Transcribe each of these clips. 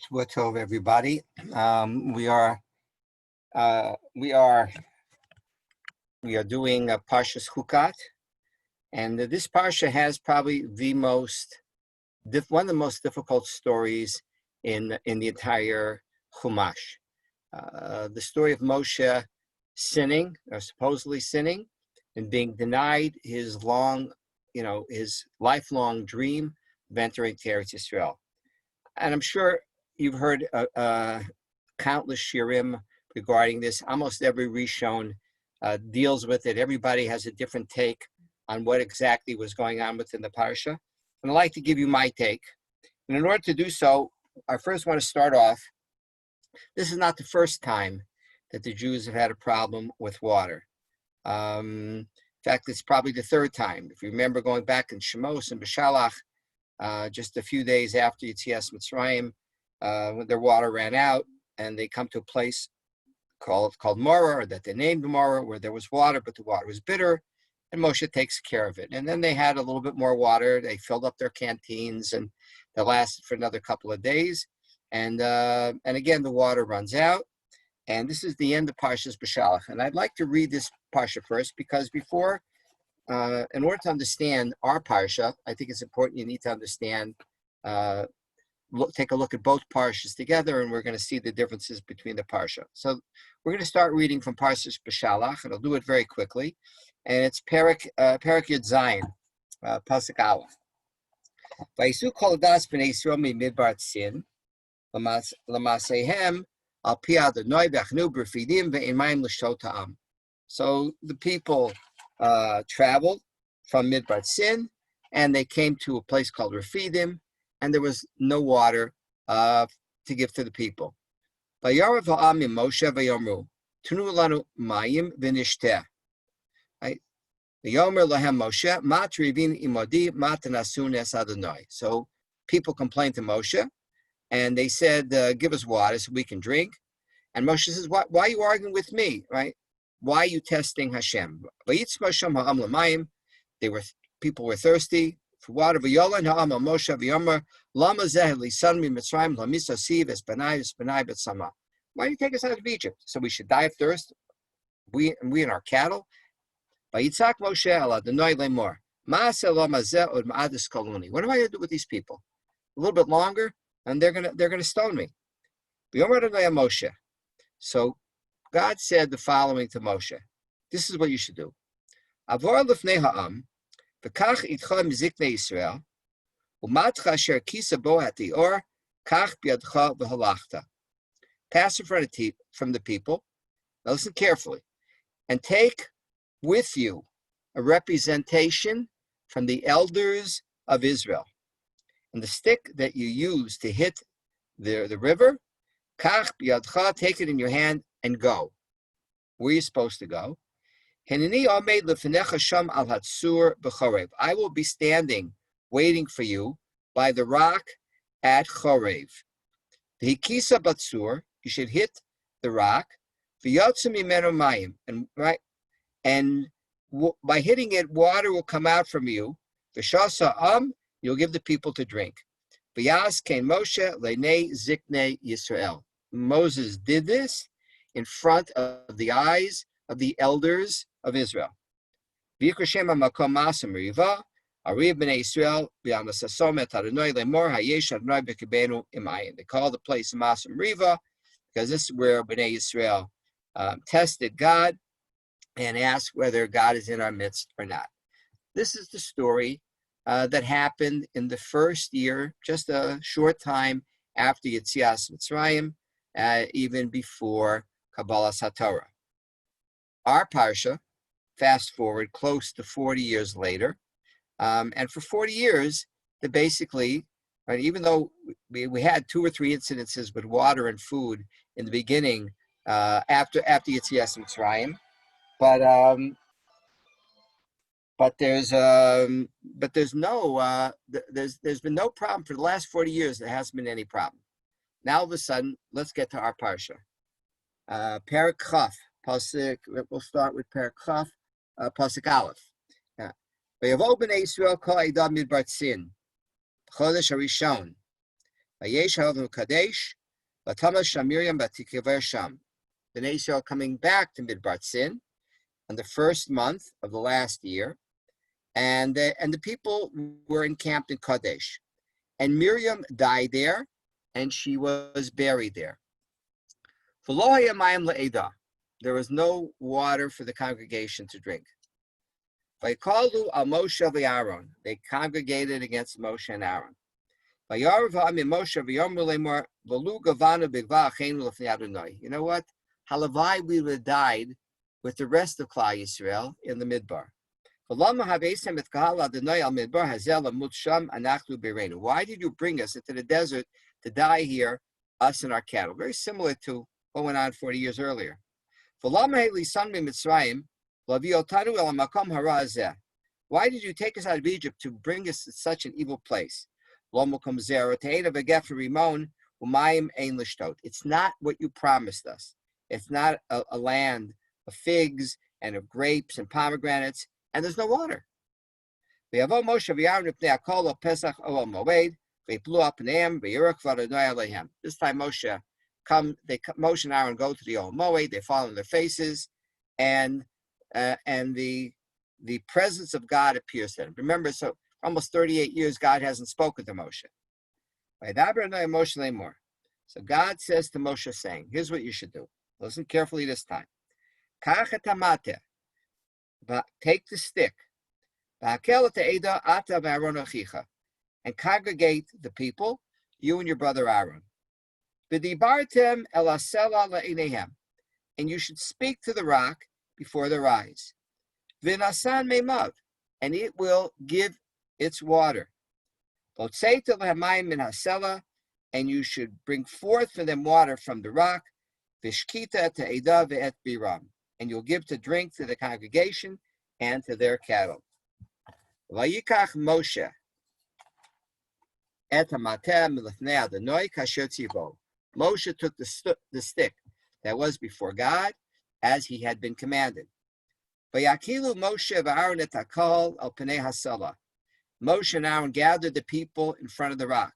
What Tov, everybody. We are doing a Parshat Chukat, and this parsha has probably one of the most difficult stories in the entire Chumash. The story of Moshe sinning, or supposedly sinning, and being denied his lifelong dream of entering Eretz Yisrael. And I'm sure you've heard countless shirim regarding this. Almost every Rishon deals with it. Everybody has a different take on what exactly was going on within the parsha. And I'd like to give you my take. And in order to do so, I first want to start off. This is not the first time that the Jews have had a problem with water. In fact, it's probably the third time. If you remember going back in Shemos and B'Shalach, just a few days after Yetzias Mitzrayim, when their water ran out, and they come to a place called Morah, or that they named Morah, where there was water, but the water was bitter, and Moshe takes care of it. And then they had a little bit more water. They filled up their canteens, and that lasted for another couple of days. And again, the water runs out. And this is the end of Parshas B'Shalach. And I'd like to read this parsha first, because before, in order to understand our parsha, I think it's important you need to understand, take a look at both parshas together, and we're going to see the differences between the parsha. So we're going to start reading from Parshas B'Shalach, and I'll do it very quickly. And it's Perek Yud Zayin, Pasuk Aleph. Vayisu kol das b'nei Yisrael midbar tzin, l'masehem al pi Adonai v'achnu b'refidim ve'in mayim l'shtot ha'am. So the people traveled from Midbar Tzin, and they came to a place called Refidim, and there was no water to give to the people. Vayarav ha'am im Moshe vayomru, tunu lanu mayim v'nishteh. Vayomer lahem Moshe, ma trivin imodi ma tanasun es Adonai. So people complained to Moshe, and they said, give us water so we can drink. And Moshe says, why are you arguing with me, right? Why are you testing Hashem? People were thirsty for water. Why do you take us out of Egypt? So we should die of thirst, we and our cattle. What am I going to do with these people? A little bit longer, and they're gonna stone me. So God said the following to Moshe. This is what you should do. Avor lifnei ha'am, v'kach itcha miziknei Yisrael, u'matcha asher kisa bo hatior, kach b'yadcha v'halachta. Pass in front from the people. Now listen carefully. And take with you a representation from the elders of Israel. And the stick that you use to hit the river, kach b'yadcha, take it in your hand and go. Where are you supposed to go? I will be standing, waiting for you by the rock at Chorev. You should hit the rock. And by hitting it, water will come out from you. You'll give the people to drink. Moses did this in front of the eyes of the elders of Israel. They call the place Masam Riva because this is where Bnei Yisrael tested God and asked whether God is in our midst or not. This is the story that happened in the first year, just a short time after Yetzias Mitzrayim, even before Kabbalas HaTorah. Our parsha, fast forward close to 40 years later, and for 40 years, they basically, right, even though we had 2 or 3 incidences with water and food in the beginning, after Yetzias Mitzrayim, but there's been no problem for the last 40 years. There hasn't been any problem. Now all of a sudden, let's get to our parsha. Perek Chaf, Pasuk. We'll start with Perek Chaf, Pasuk Aleph. Vayavo b'nei Yisrael kol edah midbar tzin, chodesh harishon, Vayesh Halavu Kadesh, Vatama Shamiriam Batikever Sham. The Israel coming back to Midbar Sin on the first month of the last year, and the people were encamped in Kadesh. And Miriam died there, and she was buried there. There was no water for the congregation to drink. They congregated against Moshe and Aaron. You know what? Halavai, we would have died with the rest of Klal Yisrael in the Midbar. Why did you bring us into the desert to die here, us and our cattle? Very similar to what went on 40 years earlier. Why did you take us out of Egypt to bring us to such an evil place? It's not what you promised us. It's not a land of figs and of grapes and pomegranates, and there's no water. This time Moshe and Aaron go to the Old Moed, they fall on their faces, and the presence of God appears to them. Remember, so almost 38 years God hasn't spoken to Moshe. So God says to Moshe, saying, here's what you should do. Listen carefully this time. Take the stick and congregate the people, you and your brother Aaron. And you should speak to the rock before their eyes. And it will give its water. And you should bring forth for them water from the rock. And you'll give to drink to the congregation and to their cattle. Vayikach Moshe et hamater milifnei Adonai kasher tzivo. Moshe took the stick that was before God as he had been commanded. Vayakilu Moshe v'Aaron et hakol al pnei hasala. Moshe and Aaron gathered the people in front of the rock.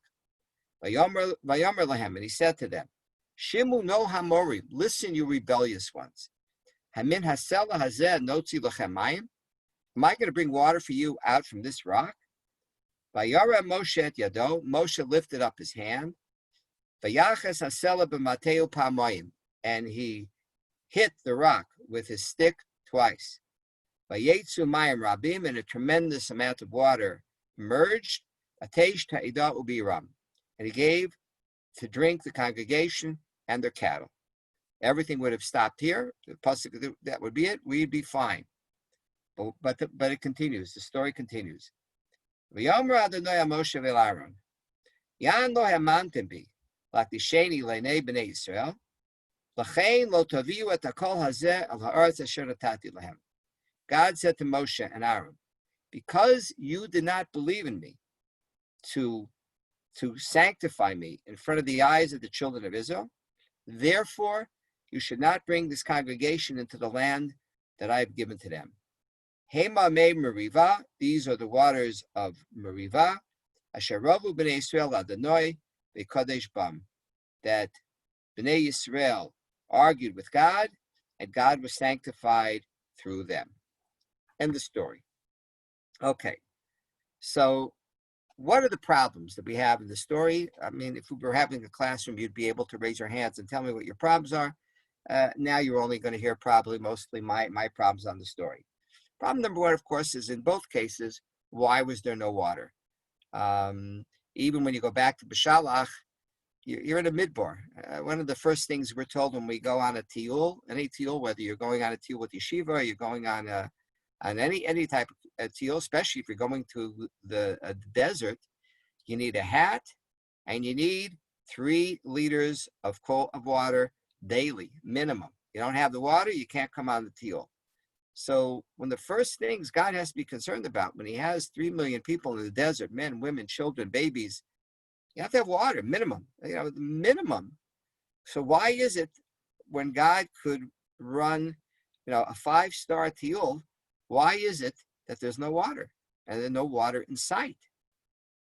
Vayomer lahem, and he said to them, Shimu no hamorim, listen, you rebellious ones. Hamin hasela hazeh notzi lachem mayim. Am I going to bring water for you out from this rock? Vayara Moshe et yado. Moshe lifted up his hand. Vayachas hasela b'mateu pamayim, and he hit the rock with his stick twice. Vayetzu mayim rabim, and a tremendous amount of water emerged. Ateish ta'ida ubiram, and he gave to drink the congregation and their cattle. Everything would have stopped here. That would be it. We'd be fine. But it continues. The story continues. V'yomer Adonai Moshe v'Aaron, Yan lo hamantem bi, latisheni leinei b'nei Yisrael, l'chein lo taviu et hakol hazeh al ha'aretz asher natati lahem. God said to Moshe and Aaron, because you did not believe in me to sanctify me in front of the eyes of the children of Israel, therefore you should not bring this congregation into the land that I have given to them. Hema me Meriva, these are the waters of Meriva, Asher Ravu b'nei Yisrael Adonai v'kadesh bam, that b'nei Yisrael argued with God, and God was sanctified through them. End the story. Okay, so what are the problems that we have in the story? I mean, if we were having a classroom, you'd be able to raise your hands and tell me what your problems are. Now you're only going to hear probably mostly my problems on the story. Problem number one, of course, is in both cases, why was there no water? Even when you go back to B'Shalach, you're in a midbar. One of the first things we're told when we go on a tiyul, any tiyul, whether you're going on a tiyul with yeshiva, or you're going on any type of tiyul, especially if you're going to the desert, you need a hat and you need 3 liters of water daily, minimum. You don't have the water, you can't come on the tiyul. So one of the first things God has to be concerned about when he has 3 million people in the desert, men, women, children, babies, you have to have water, minimum, the minimum. So why is it when God could run, a 5-star tiyul, why is it that there's no water and there's no water in sight?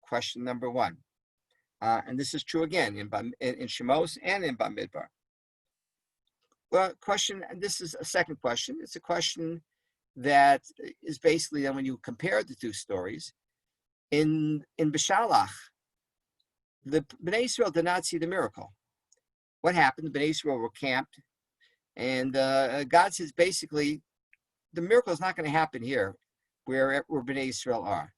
Question number one. And this is true again in Shemos and in Bamidbar. Well, this is a second question. It's a question that is basically then when you compare the two stories. In Beshalach, the Bnei Israel did not see the miracle. What happened? The Bnei Israel were camped, and God says basically, the miracle is not going to happen here where Bnei Israel are.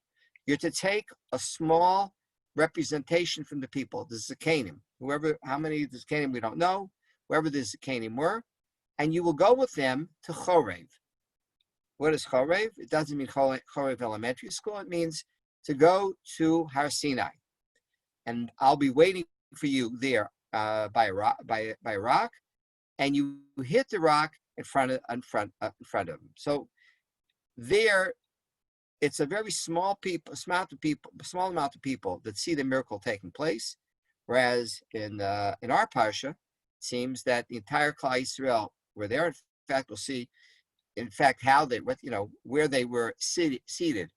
You're to take a small representation from the people, the Zakanim, how many the Zakanim we don't know, whoever the Zakanim were, and you will go with them to Chorev. What is Chorev? It doesn't mean Chorev Elementary School. It means to go to Har Sinai. And I'll be waiting for you there by a rock, and you hit the rock in front of them. So there, it's a very small amount of people that see the miracle taking place, whereas in our parsha, it seems that the entire Klal Yisrael were there. In fact, we'll see, where they were seated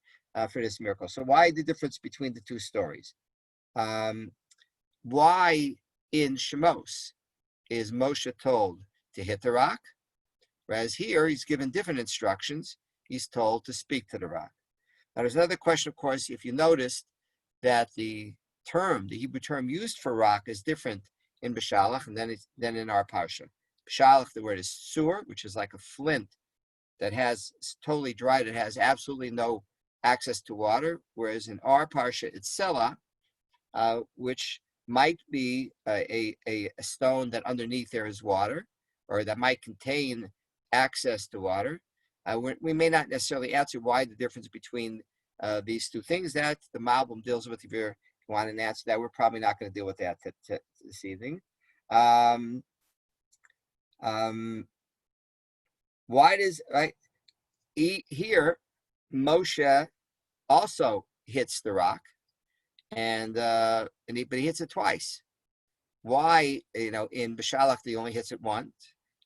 for this miracle. So why the difference between the two stories? Why in Shemos is Moshe told to hit the rock, whereas here he's given different instructions. He's told to speak to the rock. Now, there's another question, of course, if you noticed that the Hebrew term used for rock is different in Beshalach than in our Parsha. Beshalach, the word is sur, which is like a flint that has totally dried. It has absolutely no access to water, whereas in our Parsha, it's Selah, which might be a stone that underneath there is water, or that might contain access to water. We may not necessarily answer why the difference between these two things that the Malbim deals with. If you want an answer that, we're probably not going to deal with that this evening. Why does here Moshe also hits the rock, but he hits it twice. Why, in Beshalach he only hits it once,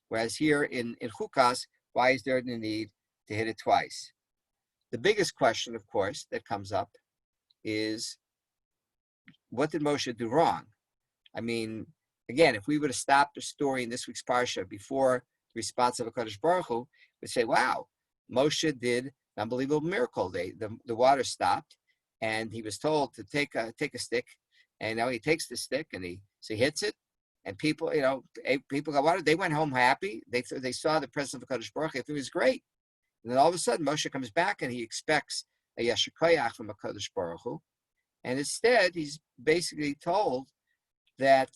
whereas here in Chukat, why is there the need to hit it twice? The biggest question, of course, that comes up is, what did Moshe do wrong? I mean, again, if we would have stopped the story in this week's Parsha before the response of HaKadosh Baruch Hu, we'd say, wow, Moshe did an unbelievable miracle. The water stopped, and he was told to take a stick, and now he takes the stick and he hits it, and people got water. They went home happy. They saw the presence of HaKadosh Baruch Hu. It was great. And then all of a sudden, Moshe comes back and he expects a Yashar Koyach from HaKadosh Baruch Hu, and instead he's basically told that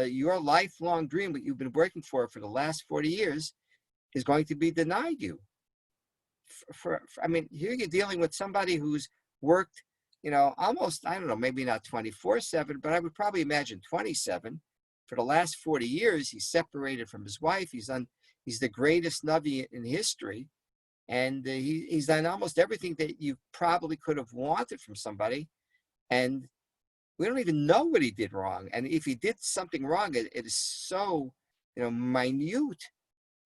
your lifelong dream that you've been working for the last 40 years is going to be denied you. Here you're dealing with somebody who's worked, almost, I don't know, maybe not 24/7, but I would probably imagine 27. For the last 40 years, he's separated from his wife. He's the greatest Navi in history. And he's done almost everything that you probably could have wanted from somebody. And we don't even know what he did wrong. And if he did something wrong, it is so, minute.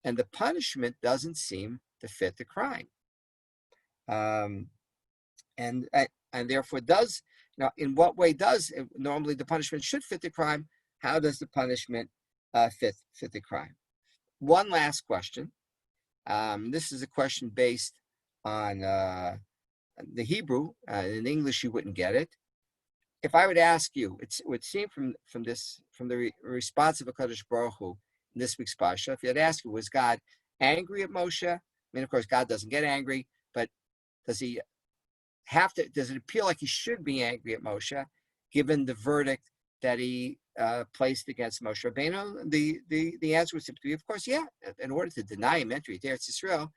And the punishment doesn't seem to fit the crime. And therefore does, in what way does normally the punishment should fit the crime? How does the punishment fit the crime? One last question. This is a question based on the Hebrew. In English, you wouldn't get it. If I would ask you, it would seem from the response of HaKadosh Baruch Hu in this week's Parsha, if you had asked you, was God angry at Moshe? I mean, of course, God doesn't get angry, but does it appear like he should be angry at Moshe, given the verdict that he placed against Moshe Rabbeinu? The answer would simply be, of course, yeah. In order to deny him entry to Eretz Yisrael,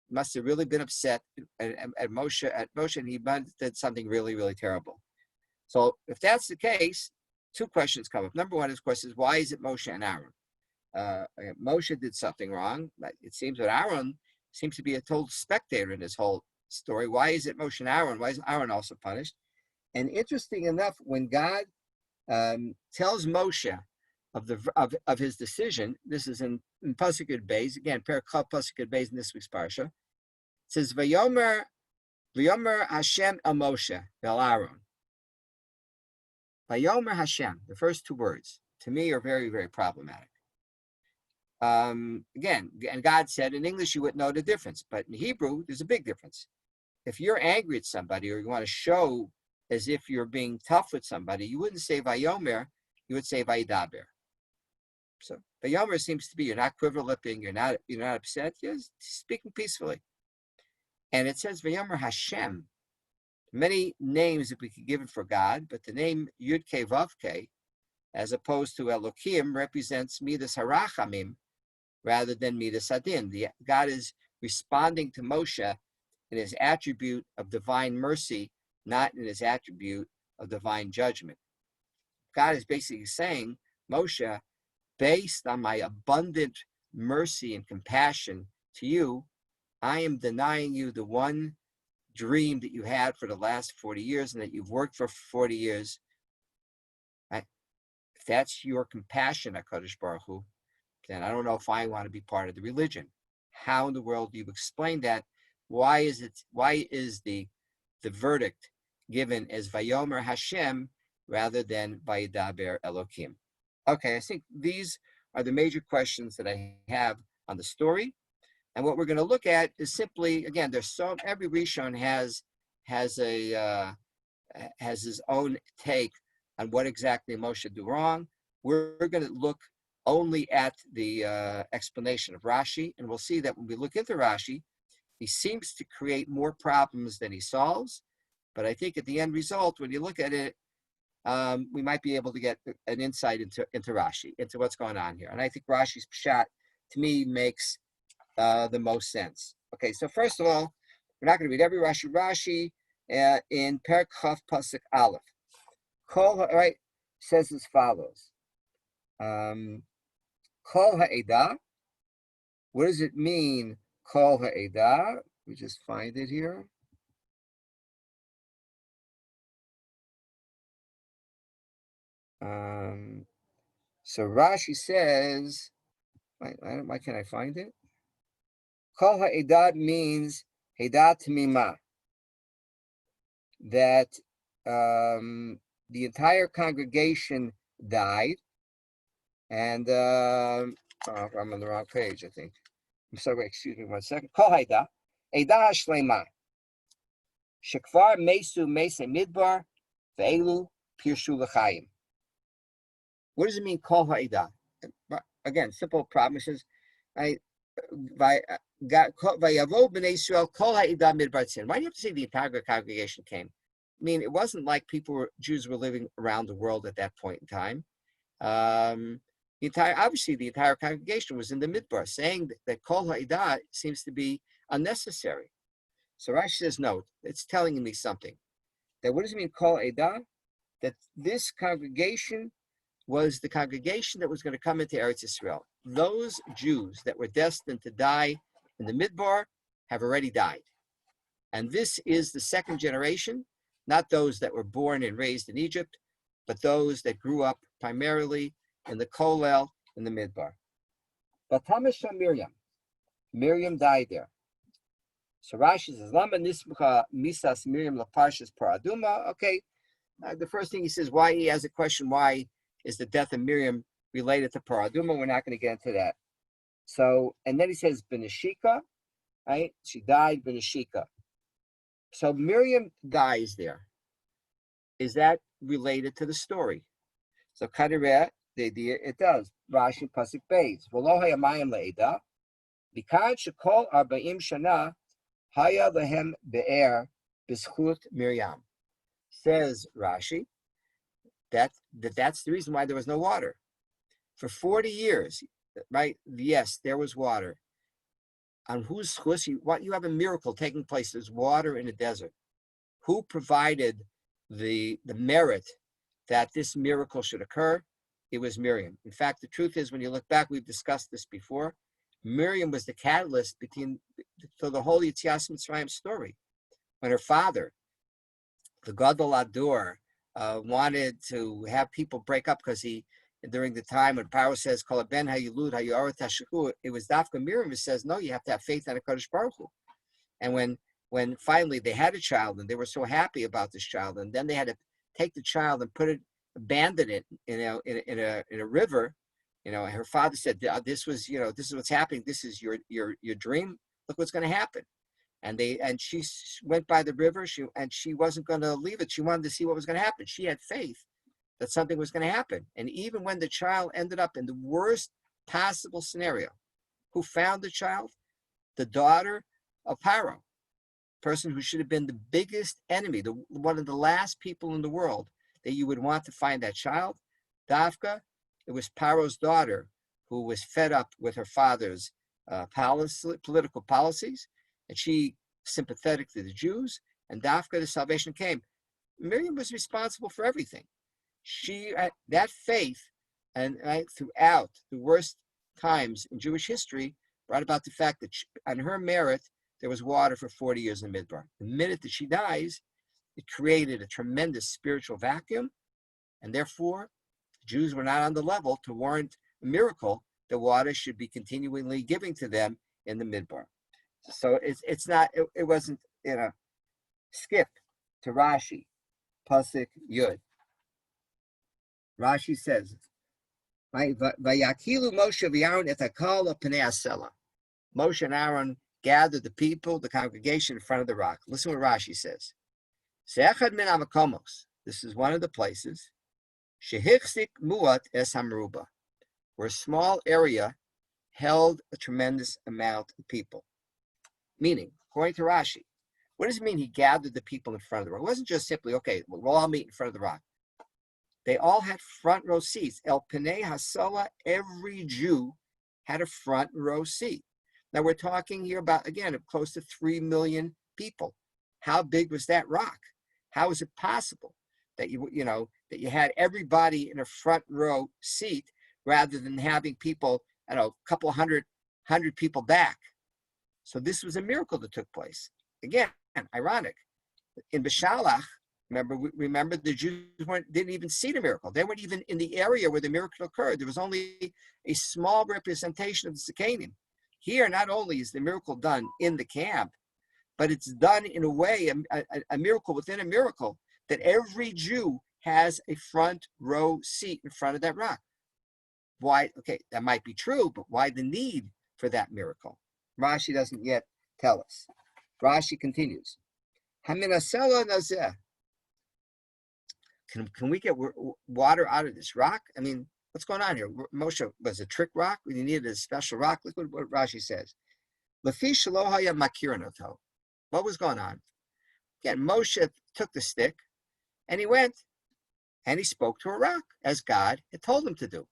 he must have really been upset at Moshe, and he did something really, really terrible. So if that's the case, two questions come up. Number one, of course, is why is it Moshe and Aaron? Moshe did something wrong, but it seems that Aaron seems to be a total spectator in this whole story. Why is it Moshe and Aaron? Why is Aaron also punished? And interesting enough, when God tells Moshe of his decision, this is in Pasuk Yud Beis, again, Perikal Pasuk Yud Beis in this week's Parsha, it says, V'yomer Hashem el Moshe vel Aaron. Vayomer Hashem, the first two words, to me are very, very problematic. Again, and God said in English you wouldn't know the difference, but in Hebrew there's a big difference. If you're angry at somebody or you want to show as if you're being tough with somebody, you wouldn't say Vayomer, you would say Vayidaber. So Vayomer seems to be you're not quiver-lipping, you're not upset, you're speaking peacefully. And it says Vayomer Hashem. Many names that we could give it for God, but the name Yud-Ke Vav-Ke, as opposed to Elohim, represents Midas Harachamim rather than Midas Adin. God is responding to Moshe in his attribute of divine mercy, not in his attribute of divine judgment. God is basically saying, Moshe, based on my abundant mercy and compassion to you, I am denying you the one dream that you had for the last 40 years and that you've worked for 40 years. If that's your compassion, HaKadosh Baruch Hu, then I don't know if I want to be part of the religion. How in the world do you explain that? Why is the verdict given as Vayomer Hashem rather than Vayidaber Elohim? Okay, I think these are the major questions that I have on the story. And what we're going to look at is simply, again, every Rishon has his own take on what exactly Moshe did wrong. We're going to look only at the explanation of Rashi, and we'll see that when we look into Rashi, he seems to create more problems than he solves. But I think at the end result, when you look at it, we might be able to get an insight into Rashi, into what's going on here. And I think Rashi's Pshat, to me, makes the most sense. Okay, so first of all, we're not going to read every Rashi in Perek Chaf Pasuk Aleph. Right, says as follows. Kol ha'edah. What does it mean, Kol ha'edah? We just find it here. So Rashi says, why can't I find it? Kol ha'edah means Hedah Tamimah, that the entire congregation died, and I'm on the wrong page, I think. I'm sorry, excuse me 1 second. Kol ha'edah, Edah Shlema, Shekvar Mesu Mese Midbar, Ve'elu Pirshu L'chaim. What does it mean, Kol ha'edah? Again, simple promises. Why do you have to say the entire congregation came? I mean, it wasn't like Jews were living around the world at that point in time. The entire congregation was in the Midbar. Saying that Kol Ha'idah seems to be unnecessary. So Rashi says, no, it's telling me something. That what does it mean, Kol Ha'idah? That this congregation was the congregation that was going to come into Eretz Yisrael. Those Jews that were destined to die in the Midbar have already died. And this is the second generation, not those that were born and raised in Egypt, but those that grew up primarily in the Kolel in the Midbar. But Tamasha Miriam died there. So Rashi says, Lama Nismucha Misas Miriam Laparshas Paraduma. Okay, the first thing he says, why he has a question, why is the death of Miriam related to Paraduma? We're not going to get into that. So, and then he says, Benashika, right? She died, Benashika. So Miriam dies there. Is that related to the story? So Kadireh, the idea, it does. Rashi Pasuk Beis. V'lo hayamayim le'eda. B'kan shekol 40 shana haya lehem be'er b'zchut Miriam. Says Rashi, that's the reason why there was no water. For 40 years, right? Yes, there was water. On whose chus, you have a miracle taking place. There's water in a desert. Who provided the merit that this miracle should occur? It was Miriam. In fact, the truth is, when you look back, we've discussed this before, Miriam was the catalyst for the whole Yetzias Mitzrayim story. When her father, the Gadol Ador, wanted to have people break up because during the time when Paro says, Kol ben hayilud hayoret hashaku, it was Dafka Miriam who says, no, you have to have faith in HaKadosh Baruch Hu. And when finally they had a child and they were so happy about this child, and then they had to take the child and put it abandoned it, in a river. Her father said, "This was, this is what's happening. This is your dream. Look what's going to happen." And she went by the river. She wasn't going to leave it. She wanted to see what was going to happen. She had faith that something was going to happen. And even when the child ended up in the worst possible scenario, who found the child? The daughter of Paro, person who should have been the biggest enemy, one of the last people in the world that you would want to find that child. Dafka, it was Paro's daughter who was fed up with her father's political policies, and she sympathetic to the Jews, and Dafka, the salvation came. Miriam was responsible for everything. That faith, and throughout the worst times in Jewish history, brought about the fact that on her merit, there was water for 40 years in Midbar. The minute that she dies, it created a tremendous spiritual vacuum, and therefore, the Jews were not on the level to warrant a miracle that water should be continually giving to them in the Midbar. So it wasn't, skip to Rashi, Pasuk Yud. Rashi says, Vayakilu Moshe v'Aaron et hakol al pnei hasela. Moshe and Aaron gathered the people, the congregation in front of the rock. Listen what Rashi says. Se'echad min hamakomos. This is one of the places. Shehichzik muat es hamruba, where a small area held a tremendous amount of people. Meaning, according to Rashi, what does it mean he gathered the people in front of the rock? It wasn't just simply, okay, we'll all meet in front of the rock. They all had front row seats. El Pnei Hasala, every Jew had a front row seat. Now we're talking here about, again, close to 3 million people. How big was that rock? How is it possible that that you had everybody in a front row seat rather than having people, a couple hundred people back? So this was a miracle that took place. Again, ironic. In Beshalach, remember the Jews didn't even see the miracle. They weren't even in the area where the miracle occurred. There was only a small representation of the Sekanim. Here, not only is the miracle done in the camp, but it's done in a way, a miracle within a miracle, that every Jew has a front row seat in front of that rock. Why? Okay, that might be true, but why the need for that miracle? Rashi doesn't yet tell us. Rashi continues. Haminasela nazeh. Can we get water out of this rock? I mean, what's going on here? Moshe was a trick rock. We needed a special rock. Look what Rashi says. Lefi shelo haya makiranoto. What was going on? Again, Moshe took the stick and he went and he spoke to a rock as God had told him to do.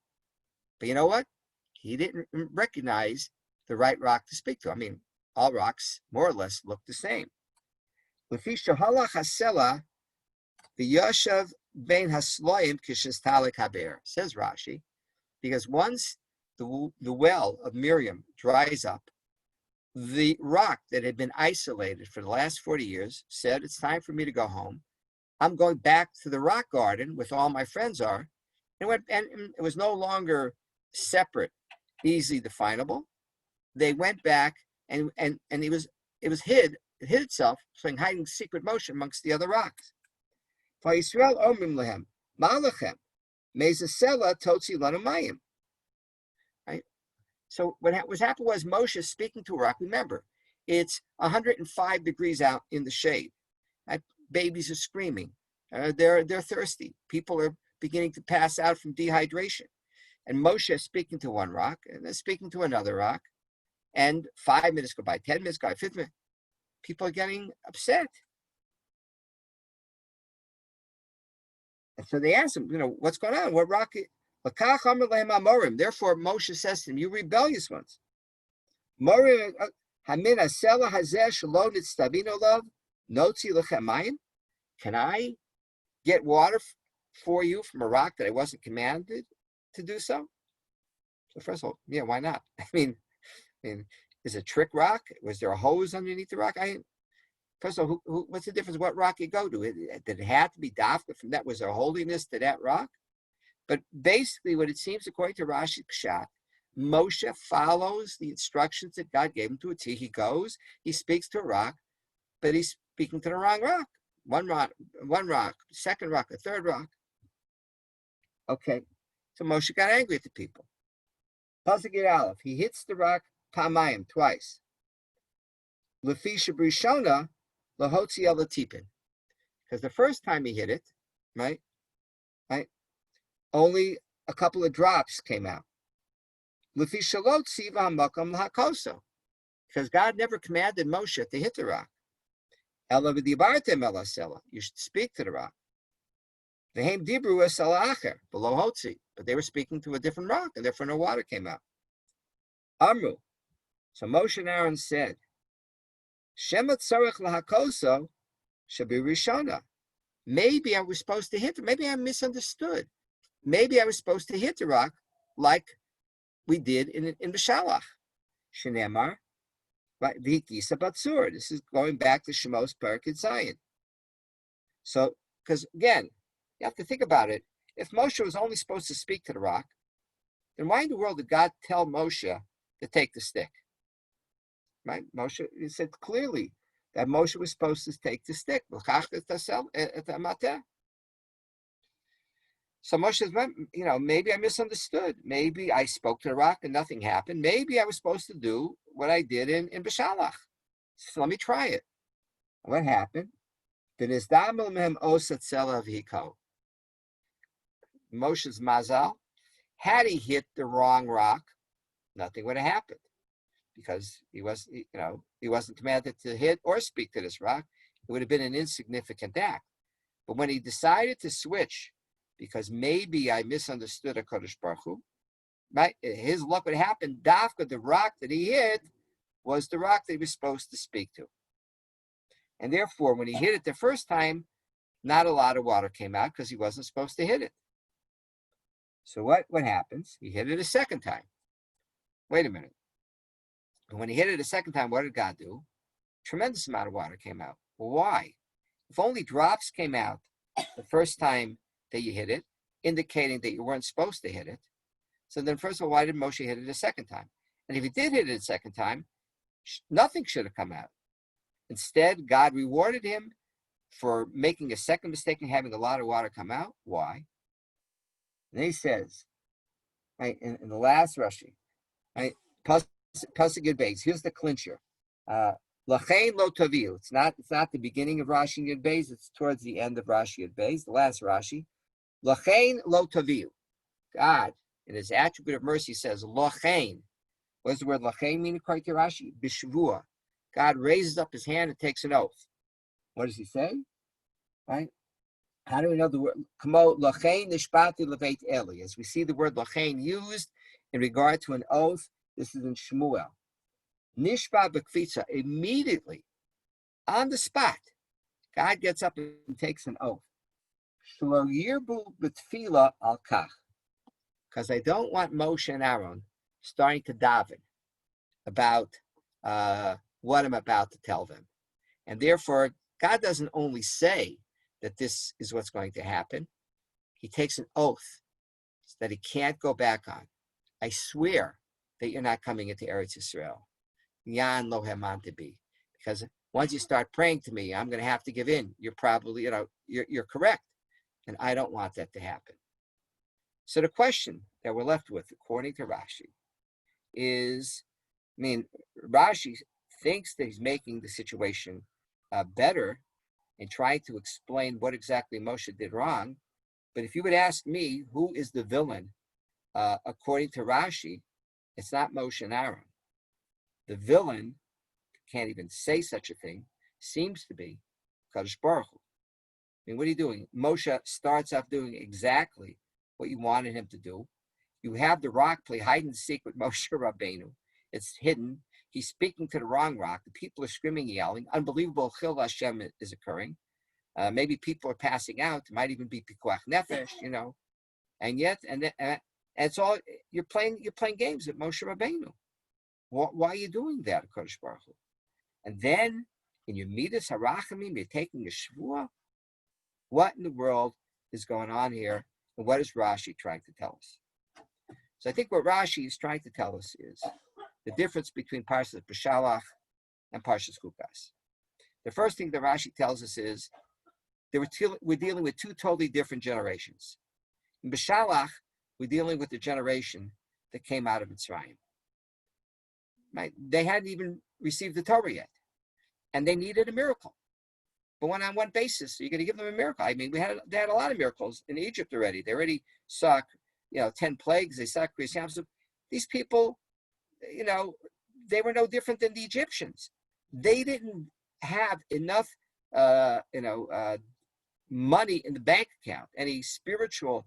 But you know what? He didn't recognize the right rock to speak to. I mean, all rocks more or less look the same. Lefi shahalach hasela v'yashav bein hasloim kishestalik haber, says Rashi, because once the well of Miriam dries up, the rock that had been isolated for the last 40 years said, it's time for me to go home. I'm going back to the rock garden with all my friends are. And it was no longer separate, easily definable. They went back and it hid itself, playing hiding secret motion amongst the other rocks. Vayisrael omrim lehem, ma'alechem, mezasela totzi lanu mayim. Right? So what happened was Moshe speaking to a rock. Remember, it's 105 degrees out in the shade. Babies are screaming. They're thirsty. People are beginning to pass out from dehydration. And Moshe is speaking to one rock, and then speaking to another rock. And 5 minutes go by, 10 minutes go by, 15 minutes. People are getting upset. And so they ask him, what's going on? What rock? Therefore, Moshe says to them, you rebellious ones. Can I get water for you from a rock that I wasn't commanded to do so? So first of all, yeah, why not? I mean, is it a trick rock? Was there a hose underneath the rock? First of all, what's the difference what rock you go to? Did it have to be dafka from that? Was there holiness to that rock? But basically, what it seems, according to Rashi Pshat, Moshe follows the instructions that God gave him to a T. He goes, he speaks to a rock, but he's speaking to the wrong rock. One rock, second rock, a third rock. Okay, so Moshe got angry at the people. Pasuk Aleph, he hits the rock pamayim, twice. Lefisha brishona lahotzi elatipin, because the first time he hit it, right, only a couple of drops came out. Lefisha lotzi v'hamakam lahakoso, because God never commanded Moshe to hit the rock. Ela v'dibartem elasela, you should speak to the rock. V'hem dibru es acher below hotzi, but they were speaking to a different rock, and therefore no water came out. Amru, so Moshe and Aaron said, Shema tzarech lahakoso should be rishona. Maybe I was supposed to hit it. Maybe I misunderstood. Maybe I was supposed to hit the rock like we did in B'Shalach. Shenemar, v'hikisa batzur. This is going back to Shemos Parakid Zion. So, because again, you have to think about it. If Moshe was only supposed to speak to the rock, then why in the world did God tell Moshe to take the stick? Right? Moshe, he said clearly that Moshe was supposed to take the stick. So Moshe says, maybe I misunderstood. Maybe I spoke to the rock and nothing happened. Maybe I was supposed to do what I did in B'Shalach. So let me try it. What happened? Moshe's mazal, had he hit the wrong rock, nothing would have happened, because he wasn't commanded to hit or speak to this rock. It would have been an insignificant act. But when he decided to switch, because maybe I misunderstood HaKadosh Baruch Hu, right? His luck would happen. Dafka, the rock that he hit, was the rock that he was supposed to speak to. And therefore, when he hit it the first time, not a lot of water came out because he wasn't supposed to hit it. So what happens? He hit it a second time. Wait a minute. When he hit it a second time, what did God do? Tremendous amount of water came out. Well, why? If only drops came out the first time that you hit it, indicating that you weren't supposed to hit it, so then first of all, why did Moshe hit it a second time? And if he did hit it a second time, nothing should have come out. Instead, God rewarded him for making a second mistake and having a lot of water come out. Why? And he says, right, in the last Rashi, right, Pasuk Yud Beis, here's the clincher. Lachein lo taviu. It's not the beginning of Rashi Yud Beis, it's towards the end of Rashi Yud Beis, the last Rashi. Lachein lo taviu. God, in his attribute of mercy, says, Lachein. What does the word Lachein mean according to Rashi? B'Shavua. God raises up his hand and takes an oath. What does he say? Right? How do we know the word? Kamo Lachein nishpati leveit Eli. As we see the word Lachein used in regard to an oath, this is in Shmuel. Nishpa b'kfitza, immediately, on the spot, God gets up and takes an oath. Shlo yirbu b'tfila al kach. Because I don't want Moshe and Aaron starting to daven about what I'm about to tell them. And therefore, God doesn't only say that this is what's going to happen. He takes an oath that he can't go back on. I swear that you're not coming into Eretz Yisrael. Yan lo heman to be. Because once you start praying to me, I'm going to have to give in. You're probably, you're correct. And I don't want that to happen. So the question that we're left with, according to Rashi, is, Rashi thinks that he's making the situation better and trying to explain what exactly Moshe did wrong. But if you would ask me, who is the villain, according to Rashi, it's not Moshe and Aaron. The villain, can't even say such a thing, seems to be Kadosh Baruch Hu. What are you doing? Moshe starts off doing exactly what you wanted him to do. You have the rock play hide and seek with Moshe Rabbeinu. It's hidden. He's speaking to the wrong rock. The people are screaming, yelling. Unbelievable Chil Hashem is occurring. Maybe people are passing out. It might even be Pikuach Nefesh, And yet, and it's all you're playing games at Moshe Rabbeinu. Why are you doing that, Kodesh Baruch Hu? And then in your Midas Harachamim, you're taking a Shavua. What in the world is going on here? And what is Rashi trying to tell us? So I think what Rashi is trying to tell us is the difference between Parshat B'Shalach and Parshat Chukat. The first thing that Rashi tells us is that we're dealing with two totally different generations. In B'Shalach, we're dealing with the generation that came out of Mitzrayim. Right? They hadn't even received the Torah yet, and they needed a miracle. But on one basis, so you're going to give them a miracle. I mean, they had a lot of miracles in Egypt already. They already saw, 10 plagues. They saw Christians. These people, they were no different than the Egyptians. They didn't have enough, money in the bank account, any spiritual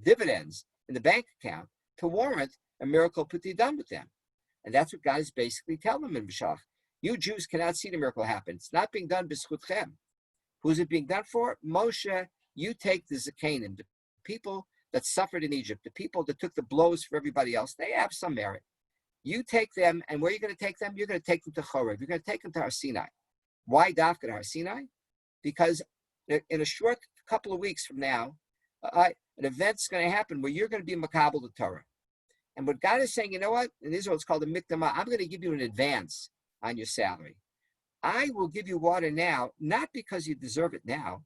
dividends in the bank account to warrant a miracle to be done with them. And that's what God is basically telling them in B'Shalach. You Jews cannot see the miracle happen. It's not being done b'schutchem. Who's it being done for? Moshe, you take the Zakanim, the people that suffered in Egypt, the people that took the blows for everybody else. They have some merit. You take them, and where are you going to take them? You're going to take them to Chorev. You're going to take them to Har Sinai. Why Dafka to Har Sinai? Because in a short couple of weeks from now, an event's going to happen where you're going to be Makabel the Torah. And what God is saying, you know what? In Israel, it's called a mikdama. I'm going to give you an advance on your salary. I will give you water now, not because you deserve it now,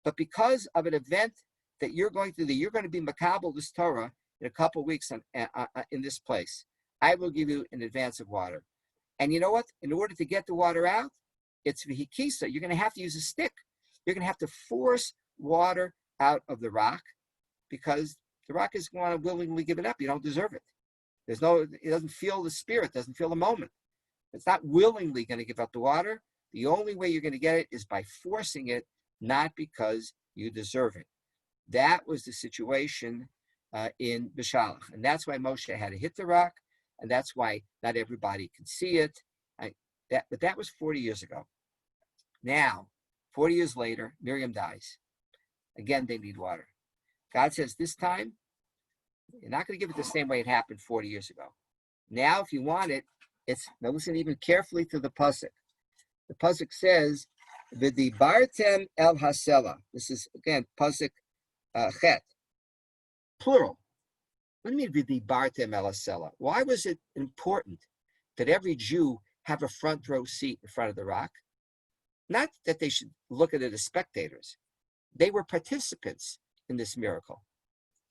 but because of an event that you're going to do. You're going to be Makabel this Torah in a couple of weeks in this place. I will give you an advance of water. And you know what? In order to get the water out, it's v'hikisa. You're going to have to use a stick. You're going to have to force water out of the rock because the rock is going to willingly give it up. You don't deserve it. It doesn't feel the spirit, doesn't feel the moment. It's not willingly going to give up the water. The only way you're going to get it is by forcing it, not because you deserve it. That was the situation in B'Shalach. And that's why Moshe had to hit the rock. And that's why not everybody can see it. But that was 40 years ago. Now, 40 years later, Miriam dies. Again, they need water. God says this time, you're not going to give it the same way it happened 40 years ago. Now, if you want it, now listen even carefully to the pasuk. The pasuk says, "V'dibartem el hasela." This is again pasuk chet, plural. What do you mean v'dibartem el hasela? Why was it important that every Jew have a front row seat in front of the rock? Not that they should look at it as spectators. They were participants in this miracle.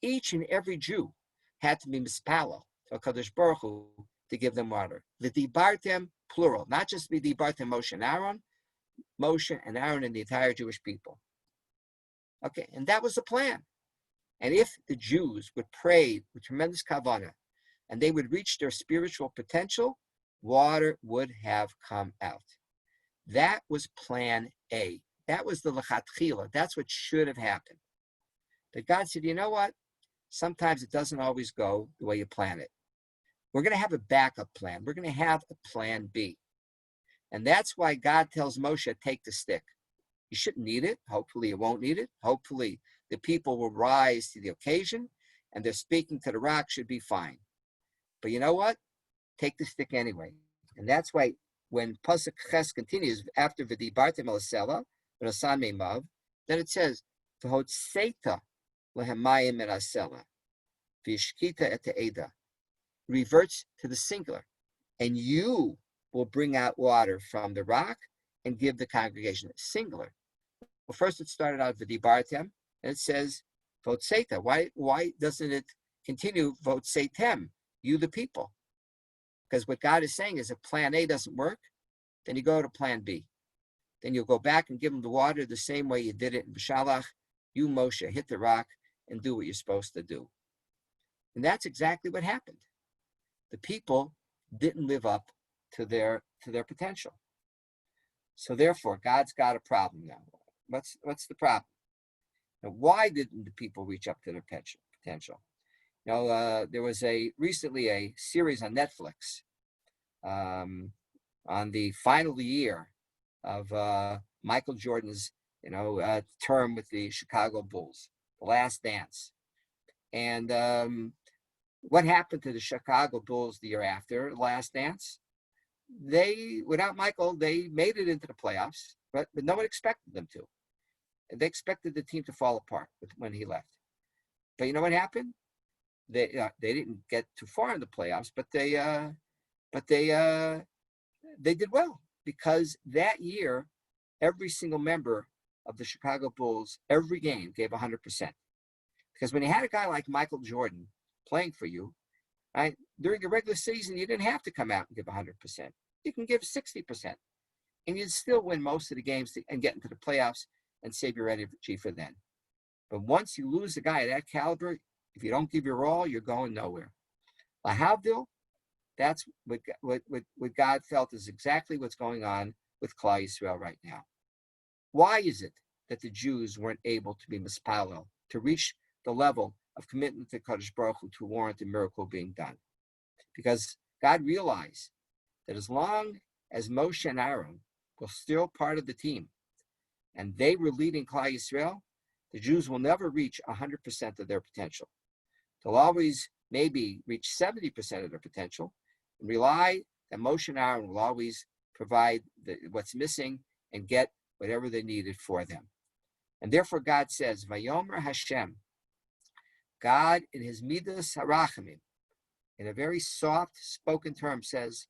Each and every Jew had to be mispalel to HaKadosh Baruch Hu to give them water. The dibartem, plural, not just the dibartem Moshe and Aaron and the entire Jewish people. Okay, and that was the plan. And if the Jews would pray with tremendous kavanah and they would reach their spiritual potential, water would have come out. That was plan A. That was the lechatchila. That's what should have happened. But God said, you know what? Sometimes it doesn't always go the way you plan it. We're going to have a backup plan. We're going to have a plan B. And that's why God tells Moshe, take the stick. You shouldn't need it. Hopefully you won't need it. Hopefully the people will rise to the occasion and their speaking to the rock should be fine. But you know what? Take the stick anyway. And that's why when Pasuk Ches continues, after V'dibartem el hasela, v'nasan meimav, then it says, V'hotzeta lehemayim el hasela, v'yishkita et ha'eda, reverts to the singular. And you will bring out water from the rock and give the congregation singular. Well, first it started out V'dibartem, and it says Votzeta. Why doesn't it continue Votzetem, you the people? Because what God is saying is if plan A doesn't work, then you go to plan B. Then you'll go back and give them the water the same way you did it in B'Shalach. You, Moshe, hit the rock and do what you're supposed to do. And that's exactly what happened. The people didn't live up to their potential. So therefore, God's got a problem now. What's the problem? Now, why didn't the people reach up to their potential? There was recently a series on Netflix on the final year of Michael Jordan's term with the Chicago Bulls, The Last Dance. And what happened to the Chicago Bulls the year after The Last Dance? Without Michael, they made it into the playoffs, but no one expected them to. They expected the team to fall apart when he left. But you know what happened? They didn't get too far in the playoffs, but they did well because that year every single member of the Chicago Bulls every game gave 100%. Because when you had a guy like Michael Jordan playing for you, right, during the regular season, you didn't have to come out and give 100%. You can give 60%, and you'd still win most of the games and get into the playoffs and save your energy for then. But once you lose a guy of that caliber, if you don't give your all, you're going nowhere. Lahavdil, that's what God felt is exactly what's going on with Klal Yisrael right now. Why is it that the Jews weren't able to be mispalel, to reach the level of commitment to Kadosh Baruch Hu to warrant a miracle being done? Because God realized that as long as Moshe and Aaron were still part of the team, and they were leading Klal Yisrael, the Jews will never reach 100% of their potential. They'll always maybe reach 70% of their potential and rely that Moshe and Aaron will always provide what's missing and get whatever they needed for them. And therefore God says, Vayomer Hashem, God in his Midas Harachamim, in a very soft spoken term says,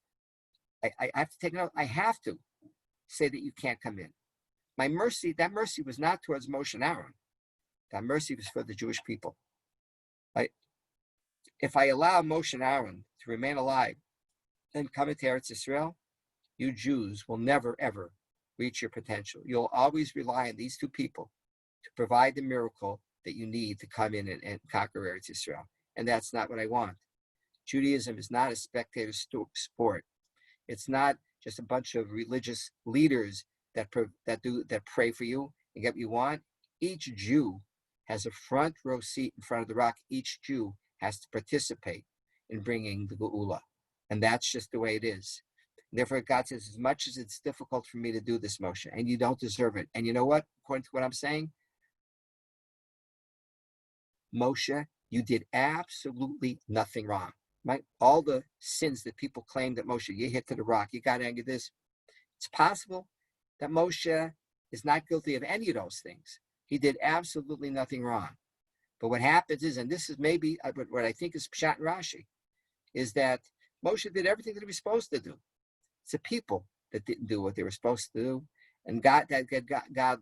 I have to take note, I have to say that you can't come in. My mercy, that mercy was not towards Moshe and Aaron. That mercy was for the Jewish people. Right? If I allow Moshe and Aaron to remain alive and come into Eretz Yisrael, you Jews will never, ever reach your potential. You'll always rely on these two people to provide the miracle that you need to come in and conquer Eretz Yisrael. And that's not what I want. Judaism is not a spectator sport. It's not just a bunch of religious leaders that pray for you and get what you want. Each Jew has a front row seat in front of the rock. Each Jew has to participate in bringing the Geula. And that's just the way it is. And therefore, God says, as much as it's difficult for me to do this, Moshe, and you don't deserve it. And you know what? According to what I'm saying, Moshe, you did absolutely nothing wrong. Right? All the sins that people claim that Moshe, you hit to the rock, you got angry this. It's possible that Moshe is not guilty of any of those things. He did absolutely nothing wrong. But what happens is, and this is maybe what I think is Pshat and Rashi, is that Moshe did everything that he was supposed to do. It's the people that didn't do what they were supposed to do. And God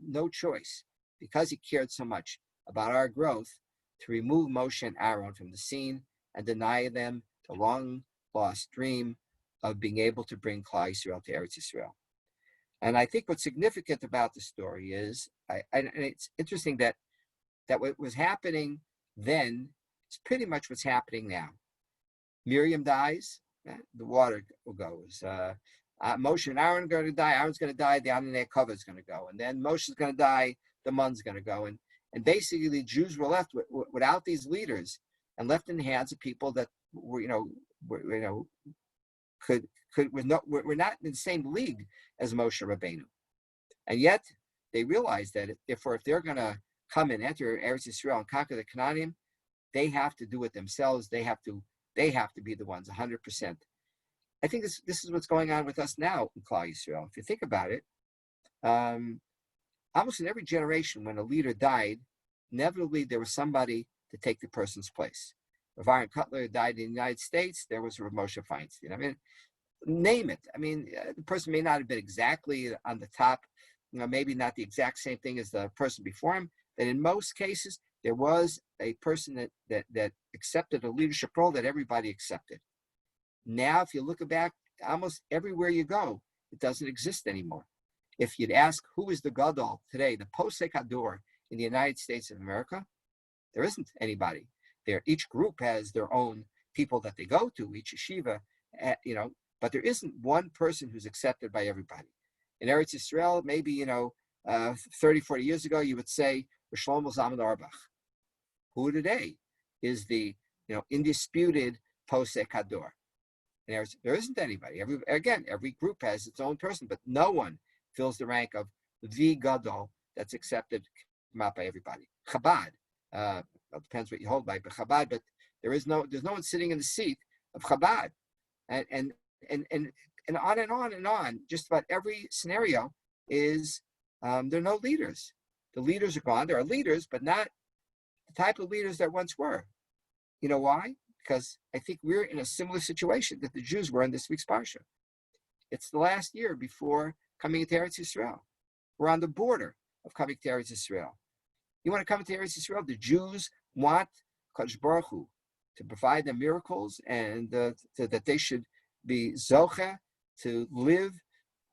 no choice, because he cared so much about our growth, to remove Moshe and Aaron from the scene and deny them the long-lost dream of being able to bring Klal Yisrael to Eretz Yisrael. And I think what's significant about the story is, and it's interesting that what was happening then is pretty much what's happening now. Miriam dies, the water goes. Moshe and Aaron are going to die. Aaron's going to die. The Ananei Kavod is going to go. And then Moshe's going to die. The Mun's going to go. And basically, the Jews were left without these leaders and left in the hands of people that were not in the same league as Moshe Rabbeinu. And yet they realized that if they're going to come and enter Eretz Yisrael and conquer the Canaanim, they have to do it themselves. They have to be the ones 100%. I think this is what's going on with us now in Klal Yisrael. If you think about it, almost in every generation, when a leader died, inevitably there was somebody to take the person's place. If Aaron Cutler died in the United States, there was Rav Moshe Feinstein. I mean, name it. I mean, the person may not have been exactly on the top, maybe not the exact same thing as the person before him, but in most cases, there was a person that accepted a leadership role that everybody accepted. Now, if you look back, almost everywhere you go, it doesn't exist anymore. If you'd ask who is the Gadol today, the Posek Hador in the United States of America, there isn't anybody there. Each group has their own people that they go to, each yeshiva, but there isn't one person who's accepted by everybody. In Eretz Yisrael, maybe, 30, 40 years ago, you would say, Shlomo Zalman Auerbach, who today is the, indisputed Posek Hador. And there isn't anybody. Every group has its own person, but no one fills the rank of the Gadol that's accepted by everybody. Chabad, it depends what you hold by, but Chabad, but there's no one sitting in the seat of Chabad, and on and on and on. Just about every scenario is there are no leaders. The leaders are gone. There are leaders, but not the type of leaders that once were. You know why? Because I think we're in a similar situation that the Jews were in this week's Parsha. It's the last year before coming into Eretz Yisrael. We're on the border of coming to Eretz Yisrael. You want to come to Eretz Yisrael? The Jews want Kadosh Baruch Hu to provide them miracles, and that they should be zocha to live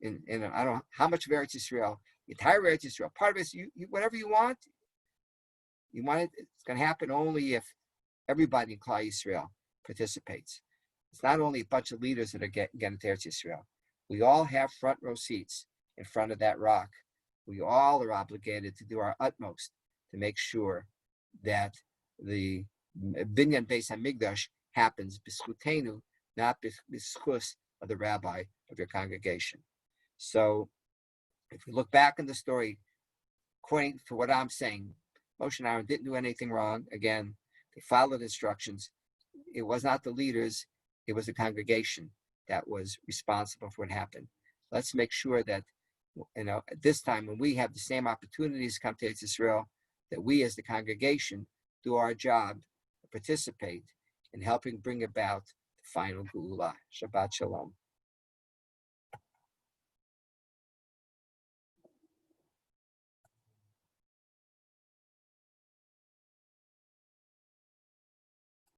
in I don't know how much of Eretz Yisrael, the entire Eretz Yisrael, part of it, you whatever you want it, it's going to happen only if everybody in Klal Yisrael participates. It's not only a bunch of leaders that are getting to Eretz Yisrael. We all have front row seats in front of that rock. We all are obligated to do our utmost to make sure that the Binyan Beis HaMikdash happens b'schutenu, not b'schus of the rabbi of your congregation. So if we look back in the story, according to what I'm saying, Moshe and Aaron didn't do anything wrong. Again, they followed instructions. It was not the leaders, it was the congregation that was responsible for what happened. Let's make sure that, at this time when we have the same opportunities to come to Israel, that we as the congregation do our job, participate in helping bring about the final Geulah. Shabbat Shalom.